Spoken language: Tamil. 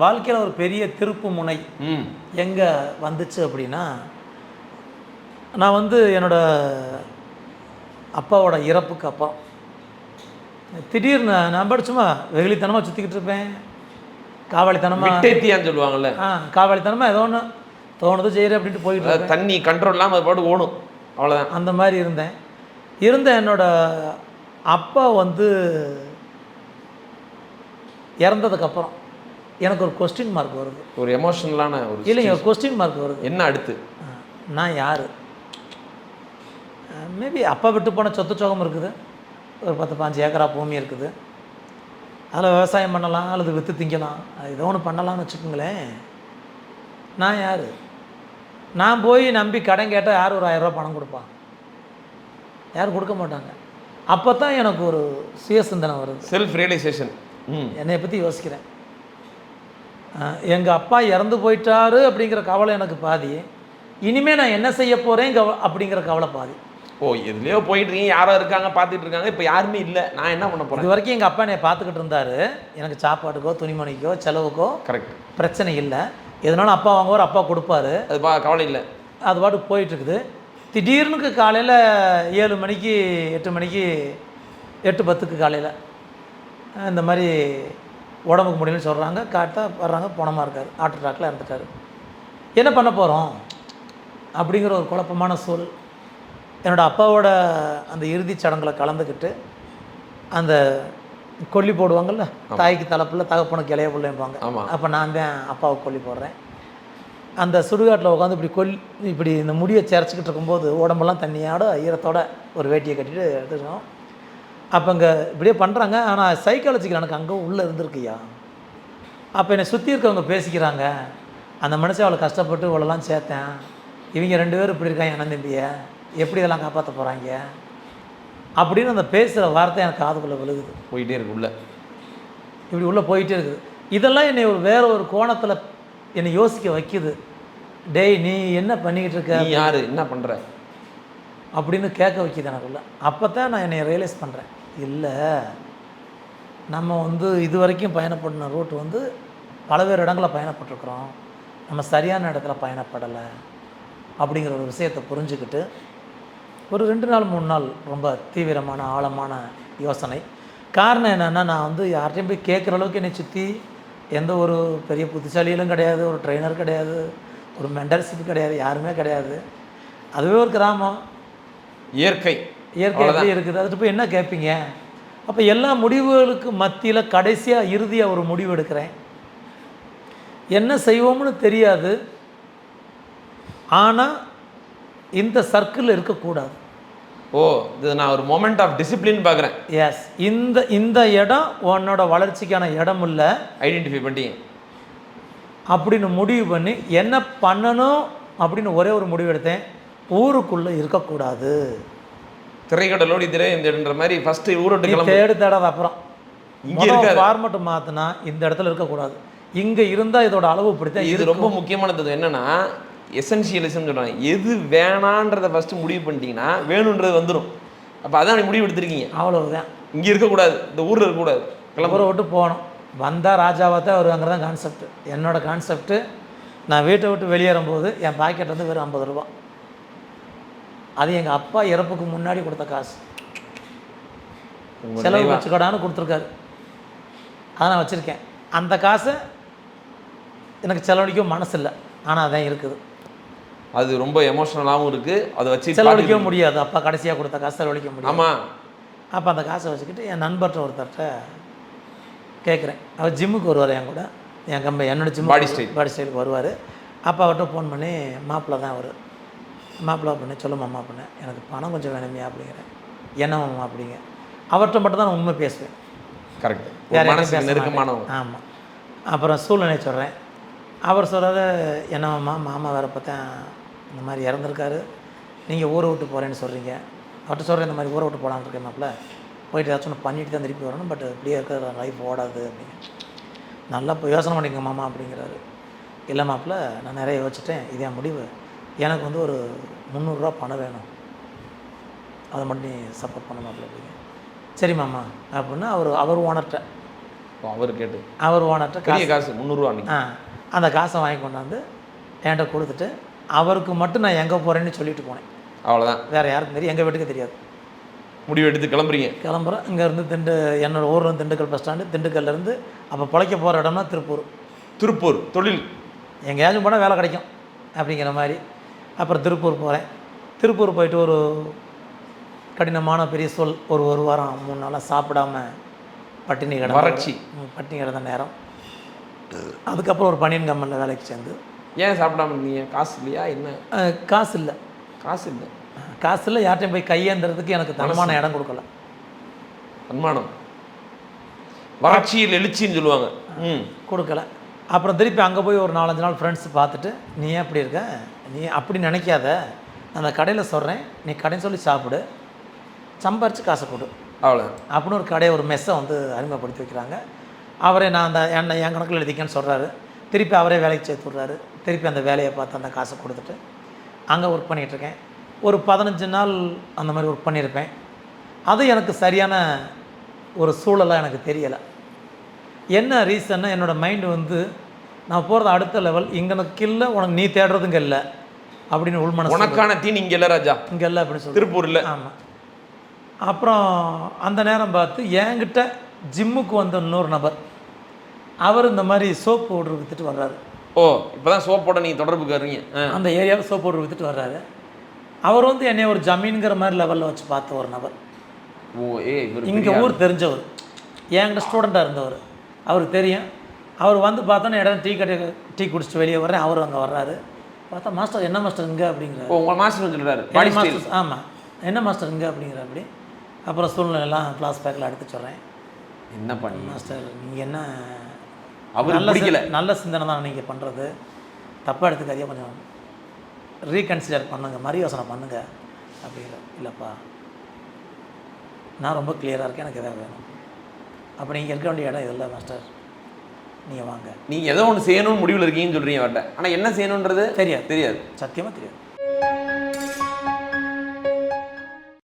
வாழ்க்கையில் ஒரு பெரிய திருப்பு முனை எங்கே வந்துச்சு அப்படின்னா, நான் வந்து என்னோட அப்பாவோட இறப்புக்கு அப்பா திடீர்னு நான் படிச்சுமா வெகுளித்தனமாக சுற்றிக்கிட்டு இருப்பேன். காவாலித்தனமாக சொல்லுவாங்கள்ல, காவாலித்தனமாக ஏதோ ஒன்று தோணுது செய்கிறேன் அப்படின்ட்டு போயிட்டு தண்ணி கண்ட்ரோல் இல்லாமல் அது பாட்டு ஓடும், அவ்வளோதான். அந்த மாதிரி இருந்த என்னோட அப்பா வந்து இறந்ததுக்கப்புறம் எனக்கு ஒரு கொஸ்டின் மார்க் வருது. ஒரு எமோஷனலான ஒரு இல்லைங்க, ஒரு கொஸ்டின் மார்க் வருது. என்ன அடுத்து? நான் யார்? மேபி அப்பா விட்டு போன சொத்து சோகம் இருக்குது, ஒரு 10-15 ஏக்கரா பூமி இருக்குது, அதில் விவசாயம் பண்ணலாம் அல்லது விற்று திங்கலாம், அது ஏதோ ஒன்று பண்ணலாம்னு வச்சுக்கோங்களேன். நான் யார்? நான் போய் நம்பி கடன் கேட்டால் யார் ஒரு 1000 ரூபா பணம் கொடுப்பான்? யாரும் கொடுக்க மாட்டாங்க. அப்போ தான் எனக்கு ஒரு சுய சிந்தனை வருது, செல்ஃப் ரியலைசேஷன். என்னை பற்றி யோசிக்கிறேன். எங்கள் அப்பா இறந்து போயிட்டாரு அப்படிங்கிற கவலை எனக்கு பாதி, இனிமேல் நான் என்ன செய்ய போகிறேன் அப்படிங்கிற கவலை பாதி. ஓ, எதுலேயோ போயிட்டுருக்கீங்க, யாரோ இருக்காங்க பார்த்துட்டு இருக்காங்க, இப்போ யாருமே இல்லை, நான் என்ன பண்ண போகிறேன்? இது வரைக்கும் எங்கள் அப்பா என்னை பார்த்துக்கிட்டு இருந்தார். எனக்கு சாப்பாட்டுக்கோ துணிமணிக்கோ செலவுக்கோ கரெக்ட் பிரச்சனை இல்லை. எதனாலும் அப்பா வாங்குவார், அப்பா கொடுப்பாரு, அது கவலை இல்லை, அது பாட்டுக்கு போயிட்டுருக்குது. திடீர்னுக்கு காலையில் 7 மணிக்கு 8 மணிக்கு 8:10 காலையில் இந்த மாதிரி உடம்புக்கு முடியலன்னு சொல்கிறாங்க. காட்டாக வர்றாங்க, பணமாக இருக்கார், ஹார்ட் அட்டாக்கில் இறந்துட்டார். என்ன பண்ண போகிறோம் அப்படிங்கிற ஒரு குழப்பமான சூழல். என்னோடய அப்பாவோட அந்த இறுதிச் சடங்கில் கலந்துக்கிட்டு அந்த கொல்லி போடுவாங்கள்ல, தாய்க்கு தலைப்பில் தகப்பனுக்கு இளைய பிள்ளைம்பாங்க. அப்போ நான் தான் அப்பாவுக்கு கொல்லி போடுறேன். அந்த சுடுகாட்டில் உட்காந்து இப்படி இந்த முடியை சிறச்சிக்கிட்டு இருக்கும்போது உடம்பெல்லாம் தண்ணியோட ஈரத்தோட ஒரு வேட்டியை கட்டிட்டு எடுத்துக்கணும். அப்போ இங்கே இப்படியே பண்ணுறாங்க. ஆனால் சைக்காலஜிக்கல் எனக்கு அங்கே உள்ளே இருந்திருக்குயா. அப்போ என்னை சுற்றி இருக்கவங்க பேசிக்கிறாங்க, அந்த மனுஷன் அவளை கஷ்டப்பட்டு இவ்வளோலாம் சேர்த்தேன், இவங்க 2 பேரும் இப்படி இருக்காங்க அண்ணன் தம்பியை, எப்படி இதெல்லாம் காப்பாற்ற போகிறாங்க அப்படின்னு அந்த பேசுகிற வார்த்தை எனக்கு காதுக்குள்ளே விழுகுது. போயிட்டே இருக்கு, உள்ள இப்படி உள்ளே போயிட்டே இருக்குது. இதெல்லாம் என்னை வேறு ஒரு கோணத்தில் என்னை யோசிக்க வைக்குது. டேய், நீ என்ன பண்ணிக்கிட்டு இருக்க, நீ யார், என்ன பண்ணுற அப்படின்னு கேட்க வைக்கிது எனக்குள்ள. அப்போ தான் நான் என்னை ரியலைஸ் பண்ணுறேன், இல்லை நம்ம வந்து இது வரைக்கும் பயணப்படின ரூட் வந்து பலவேறு இடங்களில் பயணப்பட்டிருக்கிறோம், நம்ம சரியான இடத்துல பயணப்படலை அப்படிங்கிற ஒரு விஷயத்தை புரிஞ்சுக்கிட்டு ஒரு 2 நாள் 3 நாள் ரொம்ப தீவிரமான ஆழமான யோசனை. காரணம் என்னென்னா, நான் வந்து யார்கிட்டையும் போய் கேட்குற அளவுக்கு என்னை சுற்றி எந்த ஒரு பெரிய புத்திசாலியிலும் கிடையாது, ஒரு ட்ரெயினர் கிடையாது, ஒரு மென்டர்ஷிப் கிடையாது, யாருமே கிடையாது. அதுவே ஒரு கிராமம், இயற்கை எப்படி இருக்குது, அதுட்டு போய் என்ன கேட்பீங்க? அப்போ எல்லா முடிவுகளுக்கு மத்தியில் கடைசியாக இறுதியாக ஒரு முடிவு எடுக்கிறேன். என்ன செய்வோம்னு தெரியாது, ஆனால் இந்த சர்க்கிளில் இருக்கக்கூடாது. ஓ, இது நான் ஒரு மொமெண்ட் ஆஃப் டிசிப்ளின் பார்க்குறேன். எஸ், இந்த இடம் உன்னோட வளர்ச்சிக்கான இடம் இல்லை, ஐடென்டிஃபை பண்ணிட்டீங்க அப்படின்னு முடிவு பண்ணி என்ன பண்ணணும் அப்படின்னு ஒரே ஒரு முடிவு எடுத்தேன், ஊருக்குள்ளே இருக்கக்கூடாது. திரைக்கடலோடு இதில் இந்த மாதிரி ஃபஸ்ட்டு ஊரோட்டு தேடாத அப்புறம் இங்கே இருக்க ஃபார்மெட்டு மாற்றினா இந்த இடத்துல இருக்கக்கூடாது, இங்கே இருந்தால் இதோட அளவு பிடித்தா. இது ரொம்ப முக்கியமானது என்னென்னா எசென்ஷியலிசம் சொல்கிறாங்க. எது வேணான்றதை ஃபஸ்ட்டு முடிவு பண்ணிட்டீங்கன்னா வேணுன்றது வந்துடும். அப்போ அதான் முடிவு எடுத்துருக்கீங்க, அவ்வளோதான். இங்கே இருக்கக்கூடாது, இந்த ஊரில் இருக்கக்கூடாது, ஊரை விட்டு போகணும். வந்தால் ராஜாவாக தான் வருவாங்க தான் கான்செப்ட். என்னோடய கான்செப்ட்டு, நான் வீட்டை விட்டு வெளியேறும்போது என் பாக்கெட் வந்து வெறும் 50 ரூபா. அது எங்கள் அப்பா இறப்புக்கு முன்னாடி கொடுத்த காசு, செலவு வச்சுக்கடான்னு கொடுத்துருக்காரு, அதை நான் வச்சுருக்கேன். அந்த காசை எனக்கு செலவழிக்கவும் மனசு இல்லை, ஆனால் அதான் இருக்குது. அது ரொம்ப எமோஷ்னலாகவும் இருக்குது, அதை வச்சு செலவழிக்கவும் முடியாது. அப்பா கடைசியாக கொடுத்த காசு செலவழிக்க முடியும். ஆமாம். அப்போ அந்த காசை வச்சுக்கிட்டு என் நண்பர்கிட்ட ஒருத்தர்கிட்ட கேட்குறேன். அவர் ஜிம்முக்கு வருவார் என் கூட, என்னோடய ஜிம் பாடி ஸ்டைலுக்கு வருவார். அப்போ அவர்கிட்ட ஃபோன் பண்ணி, மாப்பிள்ளை தான் அவர், மாப்பிள்ளை அப்படின்னு சொல்ல மாமா அப்படின்னு, எனக்கு பணம் கொஞ்சம் வேணுமே அப்படிங்கிறேன். என்ன மாமா அப்படிங்க. அவர்கிட்ட மட்டும் தான் நான் உண்மை பேசுவேன். கரெக்ட், யாரையும் நெருக்கமானவங்க. ஆமாம். அப்புறம் சூழ்நிலை சொல்கிறேன். அவர் சொல்கிறாரு, என்ன மாமா வேறு பார்த்தேன் இந்த மாதிரி இறந்துருக்காரு, நீங்கள் ஊரை விட்டு போகிறேன்னு சொல்கிறீங்க. அவர்கிட்ட சொல்கிறேன், இந்த மாதிரி ஊரை விட்டு போகலான்னு இருக்கேன் மாப்பிள்ள, போயிட்டு ஏதாச்சும் ஒன்று பண்ணிட்டு தான் திருப்பி வரணும், பட் இப்படியே இருக்கிற லைஃப் ஓடாது அப்படின்னு. நல்லா இப்போ யோசனை பண்ணிக்கங்க மாமா அப்படிங்கிறாரு. இல்லை மாப்பிள்ள, நான் நிறைய யோசிச்சிட்டேன், இதே முடிவு, எனக்கு வந்து ஒரு 300 ரூபா பணம் வேணும், அதை மட்டும் நீ சப்போர்ட் பண்ண மாப்பிள்ள அப்படிங்க. சரி மாமா அப்படின்னு அவர் ஓனர்கிட்ட அவர் கேட்டு அவர் ஓனர்கிட்ட பெரிய காசு 300 ரூபா அன்னைக்கு. அந்த காசை வாங்கி கொண்டாந்து என்கிட்ட கொடுத்துட்டு அவருக்கு மட்டும் நான் எங்கே போகிறேன்னு சொல்லிட்டு போனேன். அவ்வளோதான். வேறு யாருக்கும் தெரியும், எங்கள் வீட்டுக்கு தெரியாது. முடிவு எடுத்து கிளம்புறீங்க. கிளம்புறேன். இங்கேருந்து என்னோடய ஊரில் திண்டுக்கல் பஸ் ஸ்டாண்டு, திண்டுக்கல்லேருந்து அப்போ பிழைக்க போகிற இடம்னா திருப்பூர் தொழில் எங்கேயாச்சும் போனால் வேலை கிடைக்கும் அப்படிங்கிற மாதிரி. அப்புறம் திருப்பூர் போகிறேன். திருப்பூர் போயிட்டு ஒரு கடினமான பெரிய ஒரு வாரம் 3 நாளாக சாப்பிடாம பட்டினி கிடந்த நேரம். அதுக்கப்புறம் ஒரு பனியன் கம்பெனியில் வேலைக்கு சேர்ந்து. ஏன் சாப்பிடாம இருந்தீங்க? காசு இல்லையா என்ன? காசு இல்லை யார்ட்டையும் போய் கையேந்துறதுக்கு எனக்கு தன்மான இடம் கொடுக்கல. தன்மானம் வறட்சியில் எழுச்சின்னு சொல்லுவாங்க. கொடுக்கல. அப்புறம் திருப்பி அங்கே போய் ஒரு 4-5 நாள் ஃப்ரெண்ட்ஸ் பார்த்துட்டு, நீ ஏன் அப்படி இருக்க, நீ அப்படி நினைக்காத, அந்த கடையில் சொல்கிறேன், நீ கடைன்னு சொல்லி சாப்பிடு, சம்பாரித்து காசை கொடு, அவ்வளோ அப்படின்னு ஒரு கடையை, ஒரு மெஸ்ஸை வந்து அறிமுகப்படுத்தி வைக்கிறாங்க. அவரே நான் என் கணக்கில் எழுதிக்கன்னு சொல்கிறாரு. திருப்பி அவரே வேலைக்கு சேர்த்து விட்றாரு. திருப்பி அந்த வேலையை பார்த்து அந்த காசை கொடுத்துட்டு அங்கே ஒர்க் பண்ணிகிட்ருக்கேன். ஒரு 15 நாள் அந்த மாதிரி ஒர்க் பண்ணியிருப்பேன். அது எனக்கு சரியான ஒரு சூழலாக எனக்கு தெரியலை. என்ன ரீசன்னா, என்னோடய மைண்டு வந்து நான் போகிறது அடுத்த லெவல், இங்கே எனக்கு இல்லை, உனக்கு நீ தேடுறதுங்க இல்லை அப்படின்னு உள்மனசு. உனக்கான தீனி இங்கே இல்லை ராஜா, இங்கே இல்லை அப்படின்னு சொல்லி திருப்பூர் இல்லை. ஆமாம். அப்புறம் அந்த நேரம் பார்த்து என்கிட்ட ஜிம்முக்கு வந்த இன்னொரு நபர், அவர் இந்த மாதிரி சோப் பவுடர் விற்றுட்டு வர்றாரு. ஓ, இப்போ தான் சோப்போட நீங்கள் தொடர்புக்கு வர்றீங்க. அந்த ஏரியாவில் சோப் பவுடர் விற்றுட்டு வர்றாரு. அவர் வந்து என்னை ஒரு ஜமீன்கிற மாதிரி லெவலில் வச்சு பார்த்த ஒரு நபர். ஓ, இங்கே ஊர் தெரிஞ்சவர், என்கிட்ட ஸ்டூடெண்ட்டாக இருந்தவர். அவருக்கு தெரியும். அவர் வந்து பார்த்தோன்னா இடம் டீ குடிச்சிட்டு வெளியே வர்றேன். அவர் அங்கே வர்றாரு. பார்த்தா, மாஸ்டர் என்ன மாஸ்டர் இங்கே அப்படிங்கிறார். உங்கள் மாஸ்டர் சொல்கிறாரு. ஆமாம், என்ன மாஸ்டர் இங்கே அப்படிங்கிற. அப்படி அப்புறம் சூழ்நிலையெல்லாம் ஃப்ளாஷ்பேக்கில் எடுத்து சொல்கிறேன். என்ன பண்ணி மாஸ்டர், நீங்கள் என்ன அவர் நல்ல சிந்தனை தான் நீங்கள் பண்ணுறது, தப்பாக எடுத்துக்காதீங்க, கொஞ்சம் ரீகன்சிடர் பண்ணுங்கள், மறுயோசனை பண்ணுங்கள் அப்படிங்கிற. இல்லைப்பா, நான் ரொம்ப கிளியராக இருக்கேன், எனக்கு எதாவது வேணும். அப்போ நீங்கள் இருக்க வேண்டிய இடம் இதில்லை மாஸ்டர், நீங்கள் வாங்க. நீங்கள் ஏதோ ஒன்று செய்யணும்னு முடிவில் இருக்கீங்கன்னு சொல்கிறீங்க அவர்கிட்ட. ஆனால் என்ன செய்யணுன்றது தெரியாது. சத்தியமாக தெரியாது.